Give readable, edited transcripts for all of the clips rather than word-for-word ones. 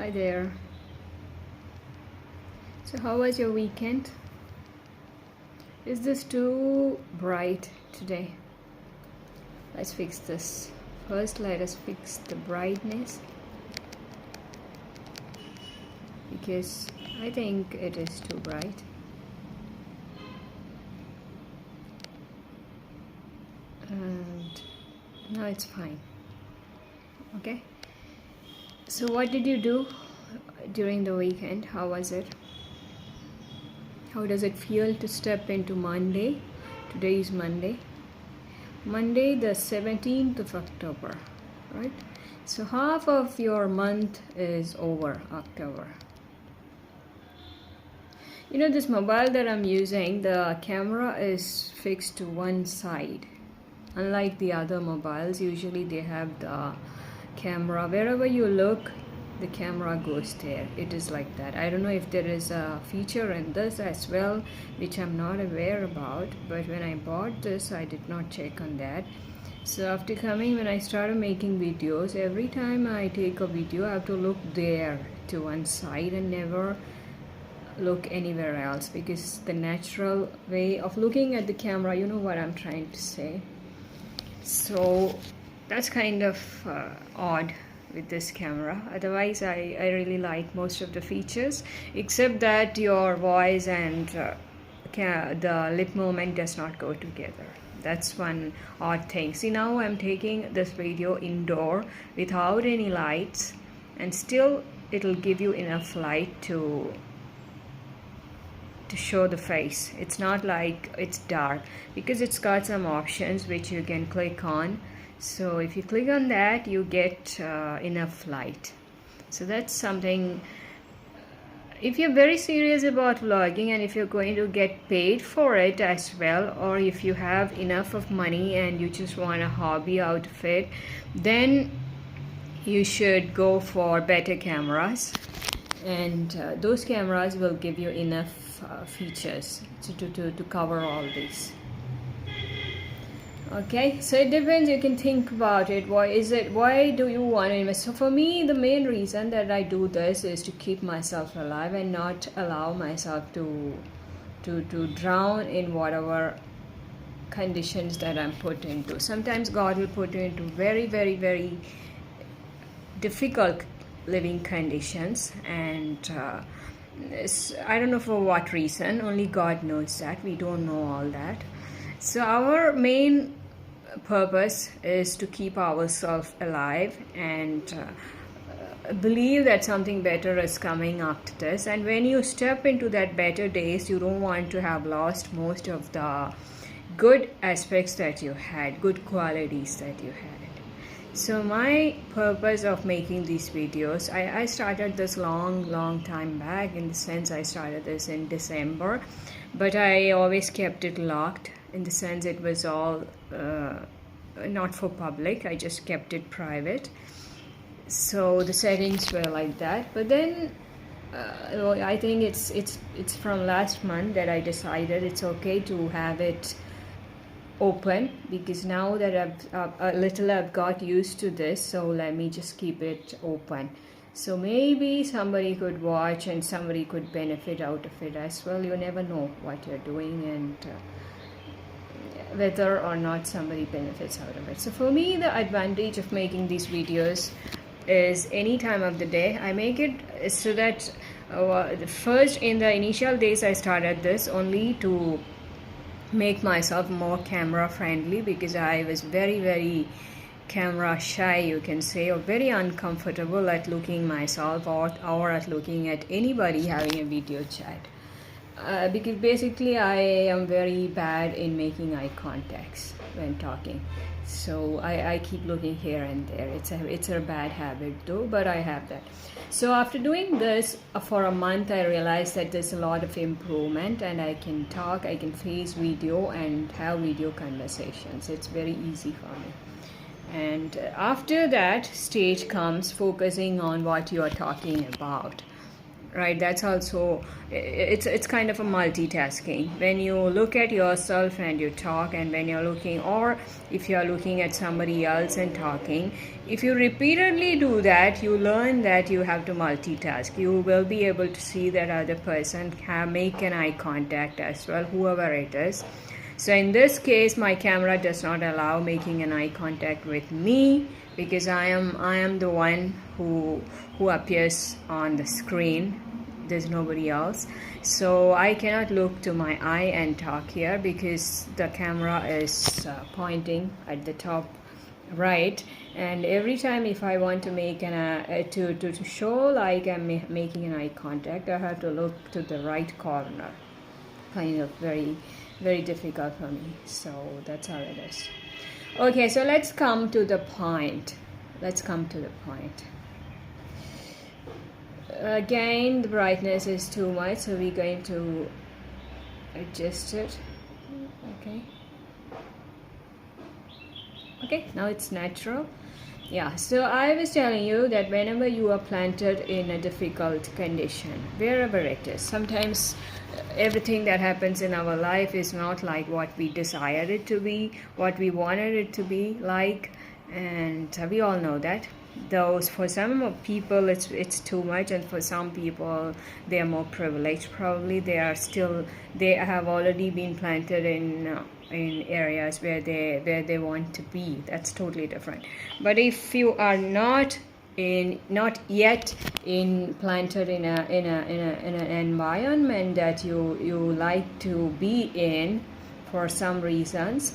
Hi there. So how was your weekend? Is this too bright today? Let's fix this. First, let us fix the brightness because I think it is too bright. And now it's fine. Okay. So what did you do during the weekend? How was it? How does it feel to step into Monday? Today is Monday. Monday the 17th of October, right? So half of your month is over, October. You know, this mobile that I'm using, the camera is fixed to one side. Unlike the other mobiles, usually they have the camera, wherever you look, the camera goes there. It is like that. I don't know if there is a feature in this as well, which I'm not aware about, but when I bought this I did not check on that. So after coming, when I started making videos, every time I take a video I have to look there to one side and never look anywhere else, because the natural way of looking at the camera, you know what I'm trying to say. So that's kind of odd with this camera. Otherwise I really like most of the features, except that your voice and the lip movement does not go together. That's one odd thing. See, now I'm taking this video indoor without any lights, and still it'll give you enough light to show the face. It's not like it's dark, because it's got some options which you can click on. So if you click on that, you get enough light. So that's something. If you're very serious about vlogging, and if you're going to get paid for it as well, or if you have enough of money and you just want a hobby out of it, then you should go for better cameras, and those cameras will give you enough features to cover all these. Okay, so it depends. You can think about it. Why do you want to invest? So for me, the main reason that I do this is to keep myself alive and not allow myself to drown in whatever conditions that I'm put into. Sometimes God will put you into very, very, very difficult living conditions, and I don't know for what reason. Only God knows that. We don't know all that. So our main purpose is to keep ourselves alive and believe that something better is coming after this. And when you step into that better days, you don't want to have lost most of the good aspects that you had, good qualities that you had. So my purpose of making these videos, I started this long time back. In the sense, I started this in December, but I always kept it locked, in the sense it was all not for public. I just kept it private. So the settings were like that. But then I think it's from last month that I decided it's okay to have it open, because now that I've got used to this, so let me just keep it open. So maybe somebody could watch and somebody could benefit out of it as well. You never know what you're doing and whether or not somebody benefits out of it. So for me, the advantage of making these videos is any time of the day. I make it so that first, in the initial days, I started this only to make myself more camera friendly, because I was very, very camera shy, you can say, or very uncomfortable at looking myself or at looking at anybody having a video chat. Because basically I am very bad in making eye contacts when talking, so I keep looking here and there. It's a bad habit though, but I have that. So after doing this for a month, I realized that there's a lot of improvement, and I can talk, I can face video and have video conversations. It's very easy for me. And after that stage comes focusing on what you are talking about. right? That's also, it's kind of a multitasking. When you look at yourself and you talk, and when you're looking, or if you're looking at somebody else and talking, if you repeatedly do that, you learn that you have to multitask. You will be able to see that other person can make an eye contact as well, whoever it is. So in this case, my camera does not allow making an eye contact with me, because I am the one who appears on the screen. There's nobody else. So I cannot look to my eye and talk here, because the camera is pointing at the top right, and every time if I want to make an to show like I'm making an eye contact, I have to look to the right corner. Kind of very difficult for me. So that's how it is. Okay, so let's come to the point. Again, the brightness is too much, so we're going to adjust it. Okay, now it's natural. Yeah, so I was telling you that whenever you are planted in a difficult condition, wherever it is, sometimes everything that happens in our life is not like what we desired it to be, what we wanted it to be like, and we all know that. Those, for some people it's too much, and for some people they are more privileged. Probably they have already been planted in areas where they want to be. That's totally different. But if you are not yet planted in an environment that you like to be in for some reasons,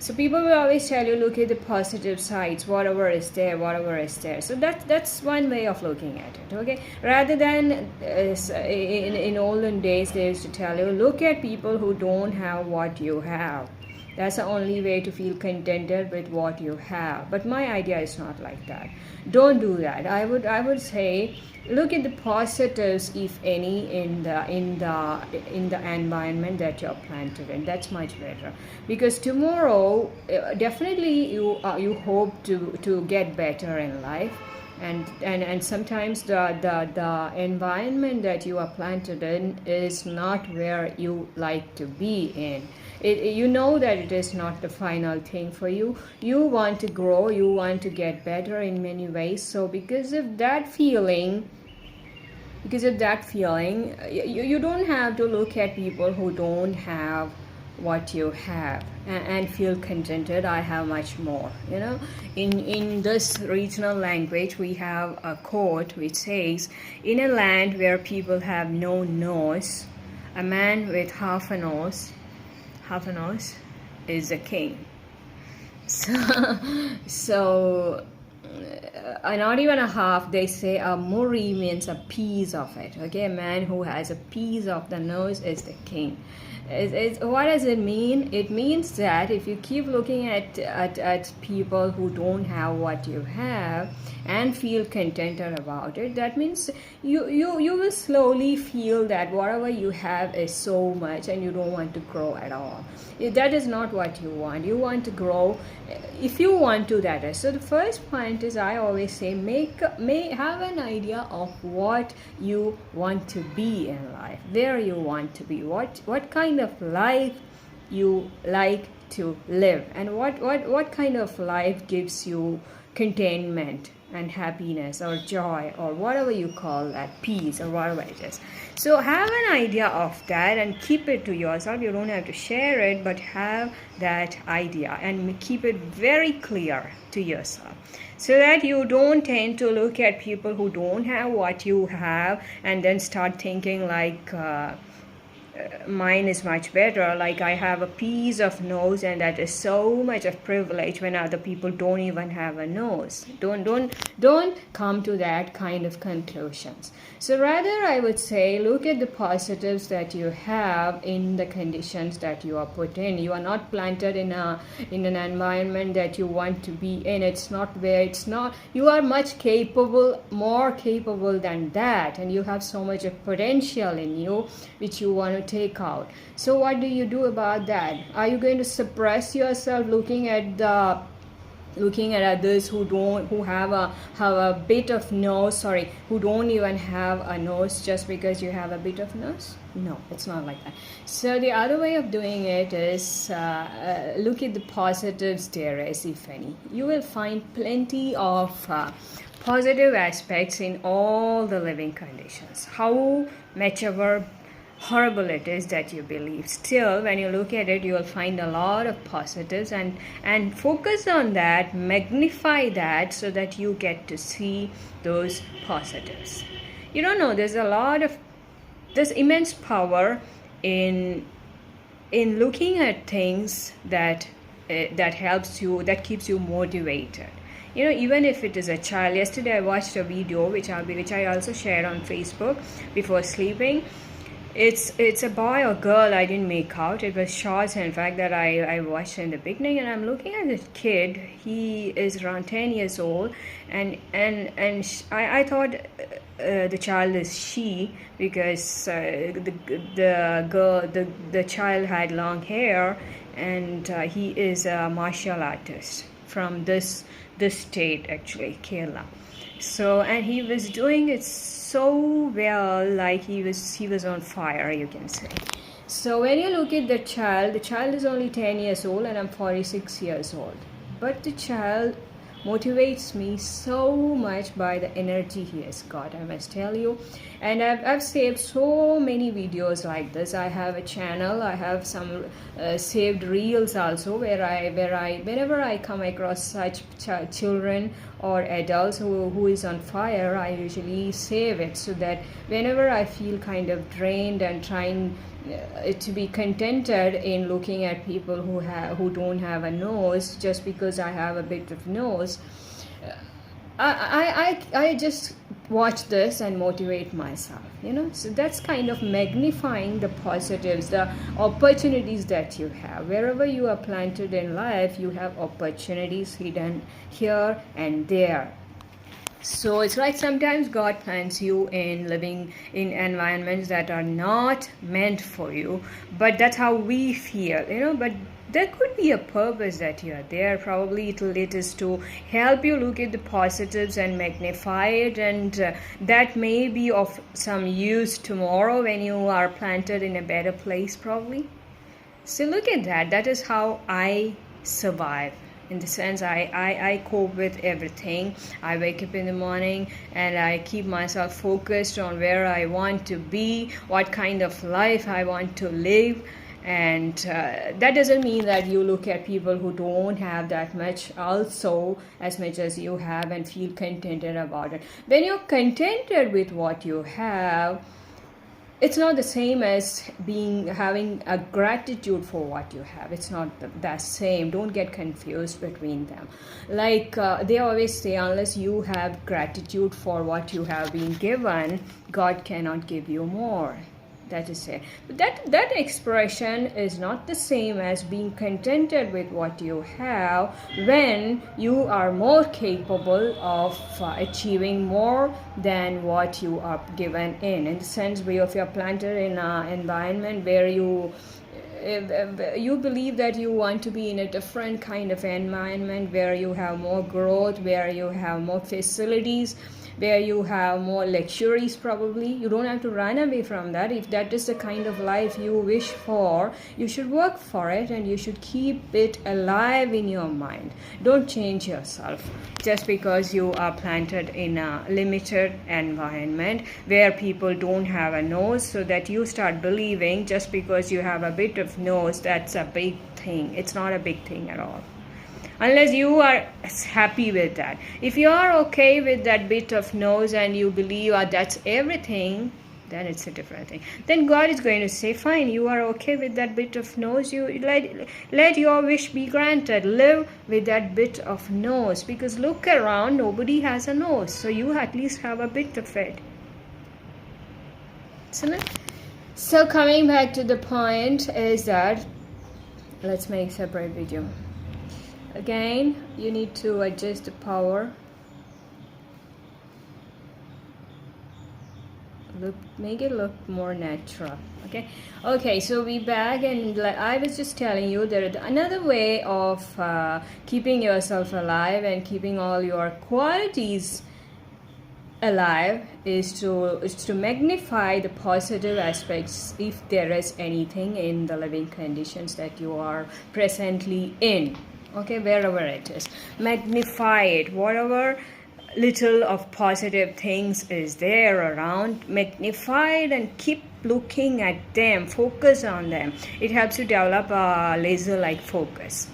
so people will always tell you, look at the positive sides, whatever is there. So that's one way of looking at it, okay? Rather than in olden days, they used to tell you, look at people who don't have what you have. That's the only way to feel contented with what you have. But my idea is not like that. Don't do that. I would say, look at the positives, if any, in the environment that you're planted in. That's much better, because tomorrow definitely you hope to get better in life, and sometimes the environment that you are planted in is not where you like to be in. You know that it is not the final thing for you. You want to grow, you want to get better in many ways. So because of that feeling, you don't have to look at people who don't have what you have and feel contented. I have much more. In this regional language, we have a quote which says, in a land where people have no nose, a man with half a nose is a king. So not even a half, they say a muri means a piece of it. Okay, a man who has a piece of the nose is the king. What does it mean? It means that if you keep looking at people who don't have what you have and feel contented about it, that means you will slowly feel that whatever you have is so much, and you don't want to grow at all. That is not what you want. You want to grow if you want to, that is. So the first point is, I always say, have an idea of what you want to be in life, where you want to be, what kind of life you like to live, and what kind of life gives you contentment and happiness or joy, or whatever you call that, peace, or whatever it is. So have an idea of that and keep it to yourself. You don't have to share it, but have that idea and keep it very clear to yourself, so that you don't tend to look at people who don't have what you have and then start thinking like, mine is much better, like I have a piece of nose, and that is so much of privilege when other people don't even have a nose. Don't come to that kind of conclusions. So rather, I would say, look at the positives that you have in the conditions that you are put in. You are not planted in an environment that you want to be in. You are much more capable than that, and you have so much of potential in you which you want to take out. So what do you do about that? Are you going to suppress yourself looking at the looking at others who have a bit of nose, sorry, who don't even have a nose just because you have a bit of nose. No, it's not like that. So the other way of doing it is look at the positives there is, if any. You will find plenty of positive aspects in all the living conditions. How much ever horrible it is that you believe, still when you look at it, you will find a lot of positives, and focus on that, magnify that, so that you get to see those positives. You don't know, there's immense power in looking at things that helps you, that keeps you motivated. You know, even if it is a child. Yesterday I watched a video which I also shared on Facebook before sleeping. It's a boy or girl, I didn't make out. It was shorts, in fact, that I watched in the beginning, and I'm looking at this kid. He is around 10 years old, and I thought the child is she, because the child had long hair, and he is a martial artist from this state, actually, Kerala. So, and he was doing it so well, like he was on fire, you can say. So when you look at the child is only 10 years old, and I'm 46 years old. But the child motivates me so much by the energy he has got, I must tell you. And I've saved so many videos like this. I have a channel, I have some saved reels also, where I whenever I come across such children or adults who is on fire, I usually save it, so that whenever I feel kind of drained and trying to be contented in looking at people who don't have a nose, just because I have a bit of nose, I just watch this and motivate myself, you know. So that's kind of magnifying the positives, the opportunities that you have. Wherever you are planted in life, you have opportunities hidden here and there. So it's like sometimes God plants you in living in environments that are not meant for you, but that's how we feel, you know. But there could be a purpose that you are there. Probably it is to help you look at the positives and magnify it, and that may be of some use tomorrow when you are planted in a better place, probably. So look at that. That is how I survive. In the sense, I cope with everything. I wake up in the morning and I keep myself focused on where I want to be, what kind of life I want to live. And that doesn't mean that you look at people who don't have that much also as much as you have and feel contented about it. When you're contented with what you have, it's not the same as having a gratitude for what you have. It's not that same. Don't get confused between them. Like they always say, unless you have gratitude for what you have been given, God cannot give you more. That is it. But that expression is not the same as being contented with what you have, when you are more capable of achieving more than what you are given in the sense, if you're planted in an environment where you believe that you want to be in a different kind of environment, where you have more growth, where you have more facilities, where you have more luxuries, probably you don't have to run away from that. If that is the kind of life you wish for, you should work for it, and you should keep it alive in your mind. Don't change yourself just because you are planted in a limited environment where people don't have a nose, so that you start believing just because you have a bit of nose, that's a big thing. It's not a big thing at all, unless you are happy with that. If you are okay with that bit of nose and you believe that's everything, then it's a different thing. Then God is going to say, fine, you are okay with that bit of nose, you let your wish be granted. Live with that bit of nose, because look around, nobody has a nose, so you at least have a bit of it. So coming back to the point is that, let's make a separate video. Again, you need to adjust the power make it look more natural. Okay, so we back, and like I was just telling you, there is another way of keeping yourself alive and keeping all your qualities alive is to magnify the positive aspects if there is anything in the living conditions that you are presently in. Okay, wherever it is, magnify it. Whatever little of positive things is there around, magnify it and keep looking at them, focus on them. It helps you develop a laser like focus.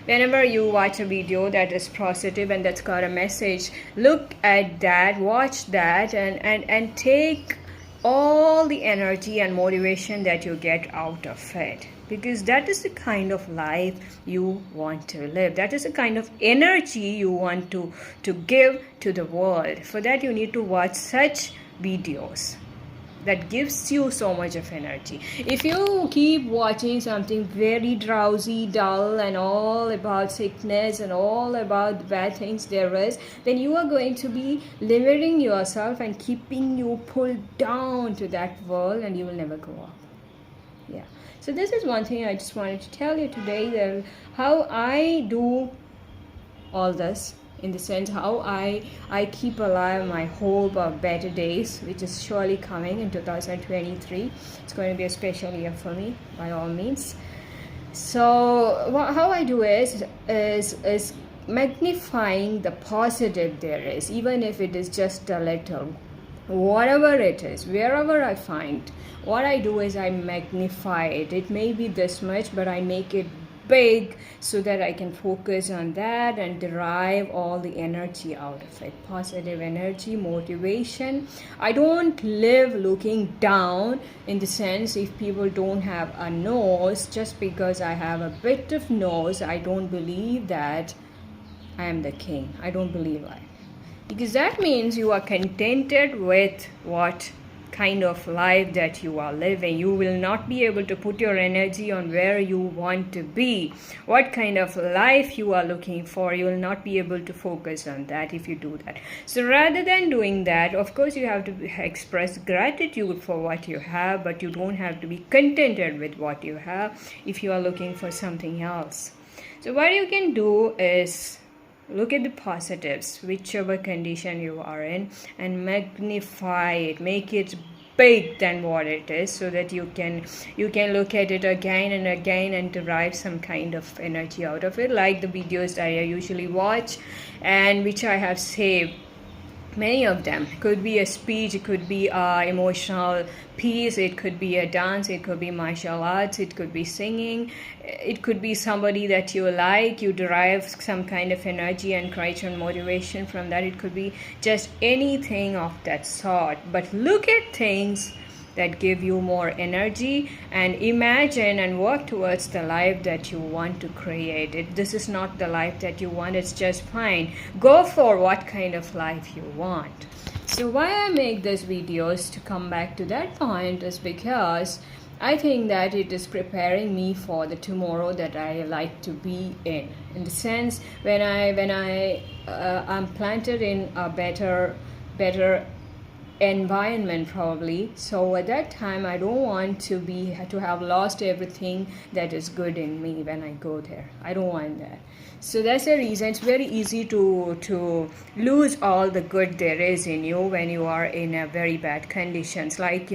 Whenever you watch a video that is positive and that's got a message, look at that, watch that, and take all the energy and motivation that you get out of it, because that is the kind of life you want to live. That is the kind of energy you want to give to the world. For that, you need to watch such videos that gives you so much of energy. If you keep watching something very drowsy, dull, and all about sickness and all about the bad things there is, then you are going to be limiting yourself and keeping you pulled down to that world, and you will never go up. Yeah. So this is one thing I just wanted to tell you today, that how I do all this, in the sense how I keep alive my hope of better days, which is surely coming in 2023. It's going to be a special year for me, by all means. So how I do is magnifying the positive there is, even if it is just a little. Whatever it is, wherever I find, what I do is I magnify it. It may be this much, but I make it big so that I can focus on that and derive all the energy out of it. Positive energy, motivation. I don't live looking down, in the sense if people don't have a nose, just because I have a bit of nose, I don't believe that I am the king. I don't believe that. Because that means you are contented with what kind of life that you are living. You will not be able to put your energy on where you want to be, what kind of life you are looking for. You will not be able to focus on that if you do that. So rather than doing that, of course you have to express gratitude for what you have, but you don't have to be contented with what you have if you are looking for something else. So what you can do is look at the positives, whichever condition you are in, and magnify it, make it big than what it is, so that you can look at it again and again and derive some kind of energy out of it, like the videos that I usually watch and which I have saved. Many of them. It could be a speech, it could be emotional piece, it could be a dance, it could be martial arts, it could be singing, it could be somebody that you like, you derive some kind of energy and courage and motivation from that. It could be just anything of that sort. But look at things that give you more energy and imagine and work towards the life that you want to create. If this is not the life that you want, it's just fine. Go for what kind of life you want. So why I make these videos, to come back to that point, is because I think that it is preparing me for the tomorrow that I like to be in the sense when I'm planted in a better environment probably. So at that time I don't want to have lost everything that is good in me when I go there. I don't want that. So that's the reason it's very easy to lose all the good there is in you when you are in a very bad conditions. Like,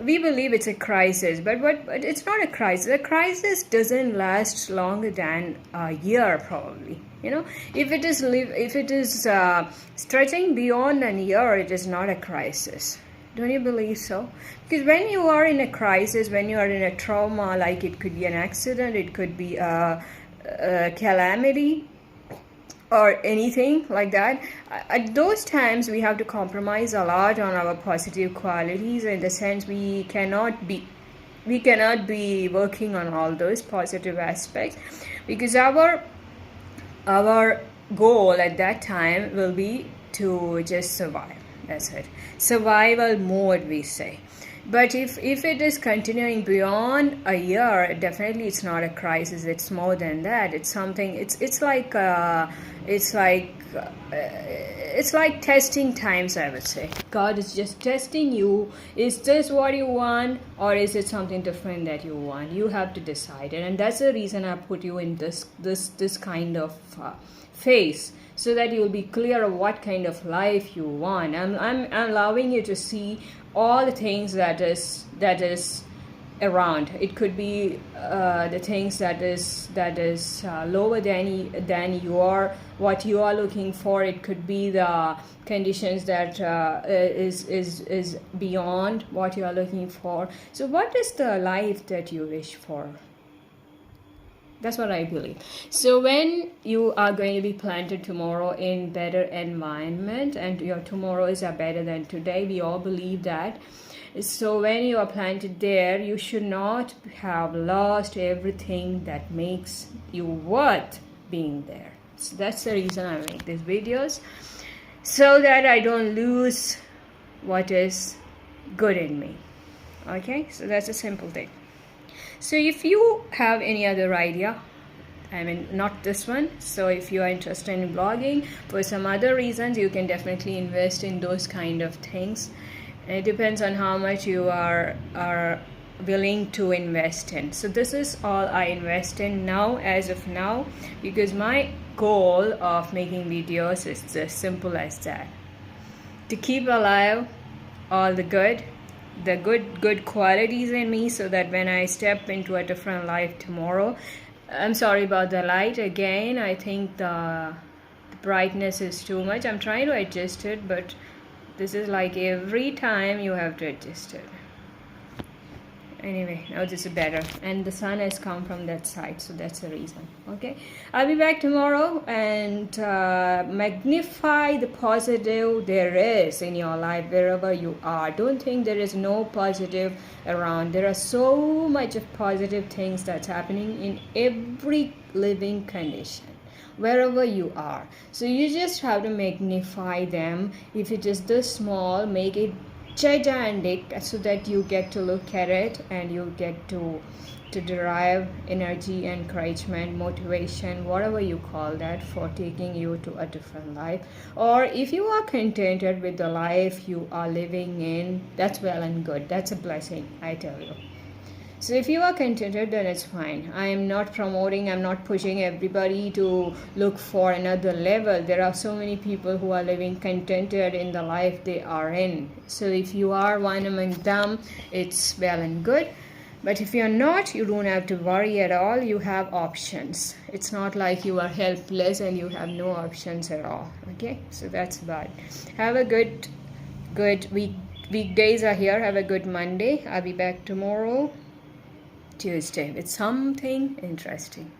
we believe it's a crisis, but it's not a crisis. A crisis doesn't last longer than a year probably. If it is stretching beyond a year, it is not a crisis. Don't you believe so? Because when you are in a crisis, when you are in a trauma, like it could be an accident, it could be a calamity or anything like that, at those times we have to compromise a lot on our positive qualities, in the sense we cannot be working on all those positive aspects, because our goal at that time will be to just survive. That's it. Survival mode, we say. But if it is continuing beyond a year, definitely it's not a crisis. It's more than that. It's something. It's like it's like testing times, I would say. God is just testing you. Is this what you want, or is it something different that you want? You have to decide it, and that's the reason I put you in this kind of phase, so that you'll be clear of what kind of life you want. I'm allowing you to see all the things that is around. It could be the things that is lower than what you are looking for. It could be the conditions that is beyond what you are looking for. So what is the life that you wish for? That's what I believe. So when you are going to be planted tomorrow in better environment, and your tomorrows are better than today, we all believe that. So when you are planted there, you should not have lost everything that makes you worth being there. So that's the reason I make these videos, so that I don't lose what is good in me. Okay, so that's a simple thing. So if you have any other idea, I mean, not this one, so if you are interested in blogging for some other reasons, you can definitely invest in those kind of things. It depends on how much you are willing to invest in. So this is all I invest in now, as of now, because my goal of making videos is just simple as that: to keep alive all the good qualities in me, so that when I step into a different life tomorrow, I'm sorry about the light again. I think the brightness is too much. I'm trying to adjust it, but this is like every time you have to adjust it. Anyway, now this is better, and the sun has come from that side, so that's the reason. Okay, I'll be back tomorrow, and magnify the positive there is in your life wherever you are. Don't think there is no positive around. There are so much of positive things that's happening in every living condition, wherever you are. So you just have to magnify them. If it is this small, make it gigantic, so that you get to look at it and you get to derive energy, encouragement, motivation, whatever you call that, for taking you to a different life. Or if you are contented with the life you are living in, that's well and good. That's a blessing, I tell you. So if you are contented, then it's fine. I am not promoting, I'm not pushing everybody to look for another level. There are so many people who are living contented in the life they are in. So if you are one among them, it's well and good. But if you're not, you don't have to worry at all. You have options. It's not like you are helpless and you have no options at all. Okay, so that's bad. Have a good week. Weekdays are here. Have a good Monday. I'll be back tomorrow, Tuesday, with something interesting.